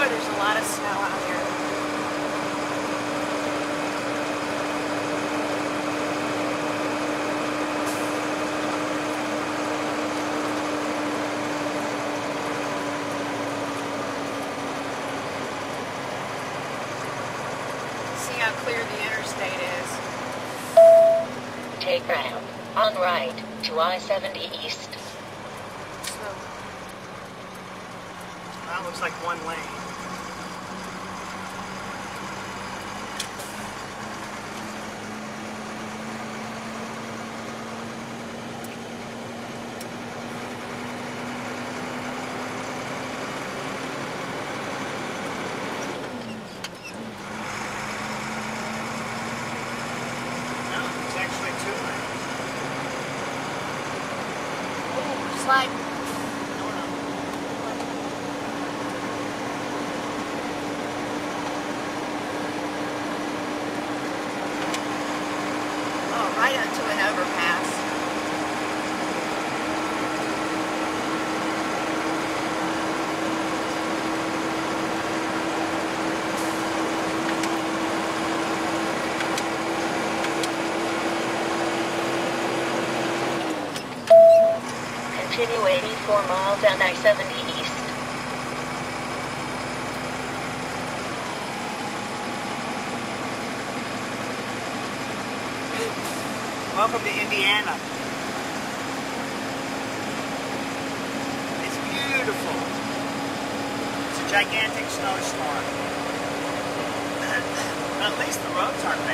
there's a lot of snow out here. See how clear the interstate is. Take round on right to I-70 East. So, That looks like one lane. No, it's actually two lanes. oh, slide. Oh, right onto an overpass. Continue 84 miles down I-70 East. Welcome to Indiana. It's beautiful. It's a gigantic snowstorm. At least the roads aren't